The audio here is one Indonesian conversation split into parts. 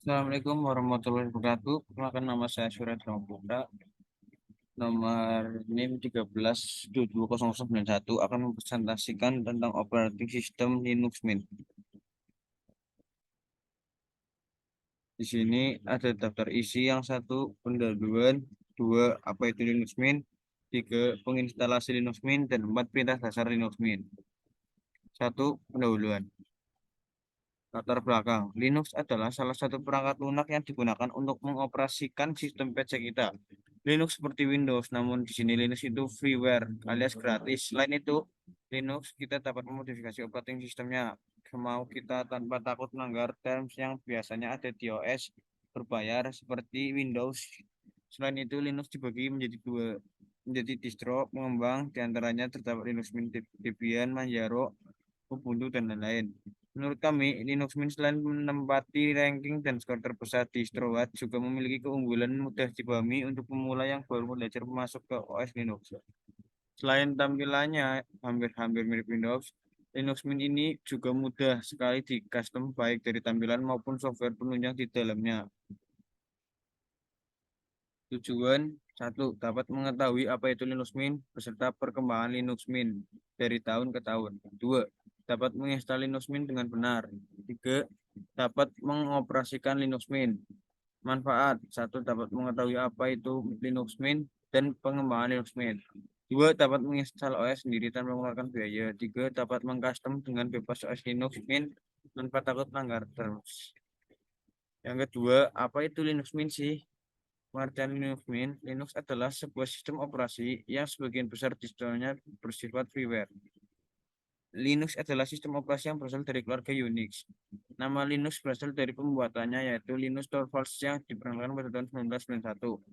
Assalamualaikum warahmatullahi wabarakatuh. Perkenalkan nama saya Surya Putra. Nomor NIM 13 akan mempresentasikan tentang operating system Linux Mint. Di sini ada daftar isi yang satu, pendahuluan, dua, apa itu Linux Mint, tiga, penginstalasi Linux Mint, dan empat, perintah dasar Linux Mint. Satu, pendahuluan. Latar belakang, Linux adalah salah satu perangkat lunak yang digunakan untuk mengoperasikan sistem PC kita. Linux seperti Windows, namun di sini Linux itu freeware alias gratis. Selain itu, Linux kita dapat memodifikasi operating sistemnya semau kita tanpa takut melanggar terms yang biasanya ada di OS berbayar seperti Windows. Selain itu, Linux dibagi menjadi dua, menjadi distro pengembang, diantaranya terdapat Linux Mint, Debian, Manjaro, Ubuntu, dan lain-lain. Menurut kami, Linux Mint selain menempati ranking dan skor terbesar di Strowat, juga memiliki keunggulan mudah dipahami untuk pemula yang baru belajar masuk ke OS Linux. Selain tampilannya hampir-hampir mirip Windows, Linux Mint ini juga mudah sekali di custom baik dari tampilan maupun software penunjang di dalamnya. Tujuan satu, dapat mengetahui apa itu Linux Mint beserta perkembangan Linux Mint dari tahun ke tahun. Dua, dapat menginstal Linux Mint dengan benar. Tiga, dapat mengoperasikan Linux Mint. Manfaat satu, dapat mengetahui apa itu Linux Mint dan pengembangan Linux Mint. Dua, dapat menginstal OS sendiri tanpa mengeluarkan biaya. Tiga, dapat mengcustom dengan bebas OS Linux Mint tanpa takut melanggar terms. Yang kedua, apa itu Linux Mint sih? Pengertian Linux Mint, Linux adalah sebuah sistem operasi yang sebagian besar distronya bersifat freeware. Linux adalah sistem operasi yang berasal dari keluarga Unix. Nama Linux berasal dari pembuatannya yaitu Linus Torvalds yang diperkenalkan pada tahun 1991.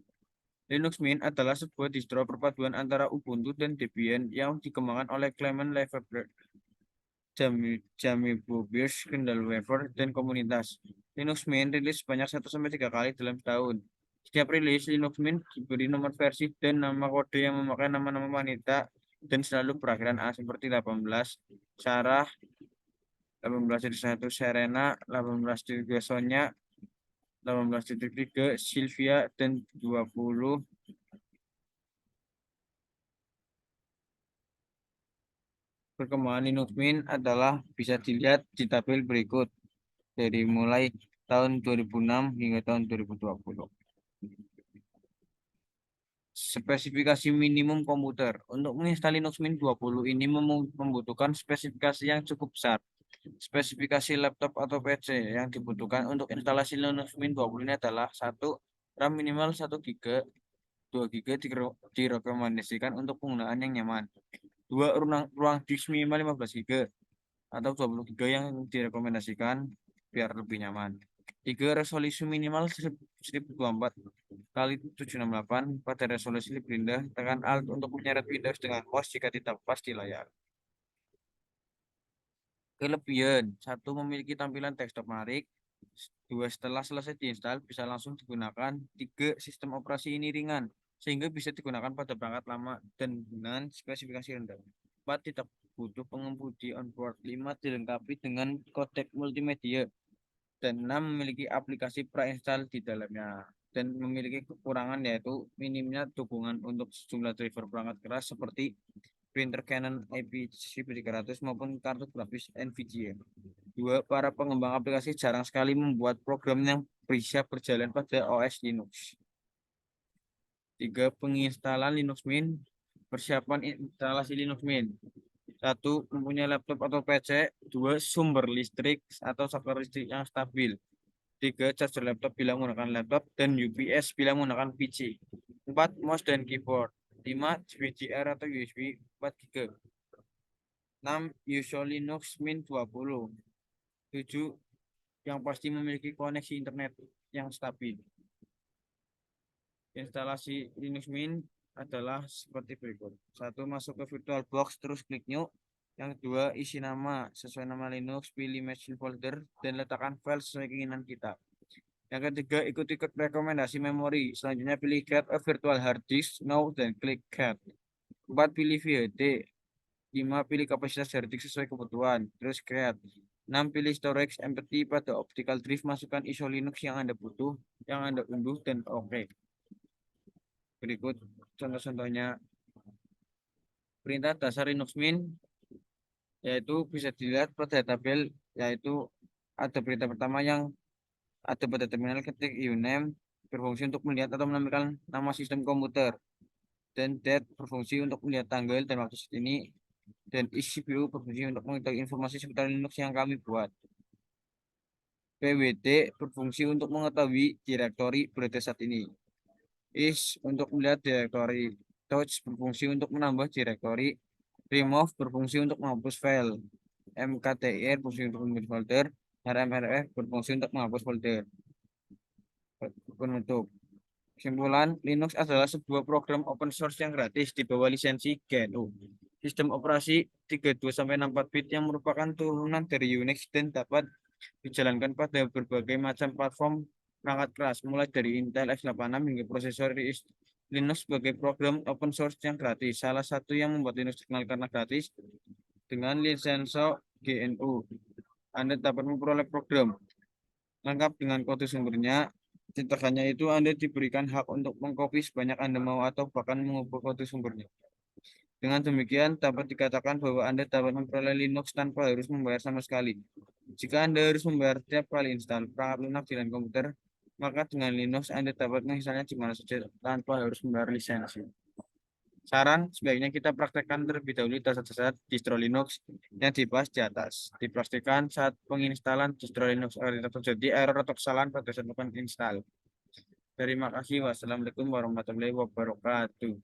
Linux Mint adalah sebuah distro perpaduan antara Ubuntu dan Debian yang dikembangkan oleh Clement Lefebvre, Jamie Bobiers, Kendall Weaver, dan komunitas. Linux Mint rilis sebanyak 1 sampai 3 kali dalam setahun. Setiap rilis, Linux Mint diberi nomor versi dan nama kode yang memakai nama-nama wanita dan selalu berakhiran A seperti 18, Sarah, 18.1 Serena, 18.2 Sonya, 18.3 Sylvia, dan 20. Perkembangan Linux Mint adalah bisa dilihat di tabel berikut dari mulai tahun 2006 hingga tahun 2020. Spesifikasi minimum komputer. Untuk menginstal Linux Mint 20 ini membutuhkan spesifikasi yang cukup besar. Spesifikasi laptop atau PC yang dibutuhkan untuk instalasi Linux Mint 20 ini adalah satu, RAM minimal 1 GB, 2 GB direkomendasikan untuk penggunaan yang nyaman. Dua, ruang disk minimal 15 GB atau 20 GB yang direkomendasikan biar lebih nyaman. Tiga, resolusi minimal 1024 kali 768 pada resolusi lebih rendah. Tekan Alt untuk menyeret Windows dengan mouse jika tidak pas di layar. Kelebihan, satu, memiliki tampilan desktop menarik. Dua, setelah selesai diinstal bisa langsung digunakan. Tiga, sistem operasi ini ringan sehingga bisa digunakan pada perangkat lama dan dengan spesifikasi rendah. Empat, tidak butuh pengemudi onboard. Lima, dilengkapi dengan kodek multimedia. Dan enam, memiliki aplikasi pre-install di dalamnya. Dan memiliki kekurangan yaitu minimnya dukungan untuk sejumlah driver perangkat keras seperti printer Canon IPC 300 maupun kartu grafis NVIDIA. Dua, para pengembang aplikasi jarang sekali membuat program yang bisa berjalan pada OS Linux. Tiga, penginstalan Linux Mint. Persiapan instalasi Linux Mint. Satu, mempunyai laptop atau PC. Dua, sumber listrik atau software listrik yang stabil. Tiga, charger laptop bila menggunakan laptop dan UPS bila menggunakan PC. Empat, mouse dan keyboard. Lima, SWGR atau USB 4 GB. Enam, usual Linux Mint 20. Tujuh, yang pasti memiliki koneksi internet yang stabil. Instalasi Linux Mint adalah seperti berikut. Satu, masuk ke VirtualBox, terus klik New. Yang kedua, isi nama sesuai nama Linux, pilih machine folder, dan letakkan file sesuai keinginan kita. Yang ketiga, ikuti rekomendasi memori. Selanjutnya, pilih Create a virtual hard disk, now, dan klik Create. Empat, pilih VHD. Lima, pilih kapasitas hard disk sesuai kebutuhan, terus Create. 6. Pilih storage empty pada optical drive. Masukkan ISO Linux yang Anda butuh, yang Anda unduh, dan oke. Berikut contoh-contohnya. Perintah dasar Linux Mint yaitu bisa dilihat pada tabel, yaitu ada perintah pertama yang ada pada terminal, ketik uname berfungsi untuk melihat atau menampilkan nama sistem komputer, dan date berfungsi untuk melihat tanggal dan waktu saat ini, dan is-cpu berfungsi untuk mengetahui informasi seputar Linux yang kami buat. PWD berfungsi untuk mengetahui direktori berada saat ini. Is untuk melihat direktori. Touch berfungsi untuk menambah direktori. Remove berfungsi untuk menghapus file. MKTIR berfungsi untuk menghapus folder. RMRF berfungsi untuk menghapus folder. Penutup. Kesimpulan, Linux adalah sebuah program open source yang gratis di bawah lisensi GNU. Sistem operasi 32-64 bit yang merupakan turunan dari Unix dan dapat dijalankan pada berbagai macam platform perangkat keras, mulai dari Intel x86 hingga prosesor Linux sebagai program open source yang gratis. Salah satu yang membuat Linux dikenal karena gratis dengan lisensi GNU. Anda dapat memperoleh program lengkap dengan kode sumbernya. Cetakannya itu Anda diberikan hak untuk mengcopy sebanyak Anda mau atau bahkan mengubah kode sumbernya. Dengan demikian, dapat dikatakan bahwa Anda dapat memperoleh Linux tanpa harus membayar sama sekali. Jika Anda harus membayar setiap kali install perangkat lunak di dalam komputer, maka dengan Linux Anda dapat menginstalnya di mana saja tanpa harus membayar lisensi. Saran, sebaiknya kita praktekkan terlebih dahulu dasar-dasar distro Linux yang dibahas di atas. Dipraktikkan saat penginstalan distro Linux agar tidak terjadi error atau kesalahan pada saat melakukan install. Terima kasih. Wassalamualaikum warahmatullahi wabarakatuh.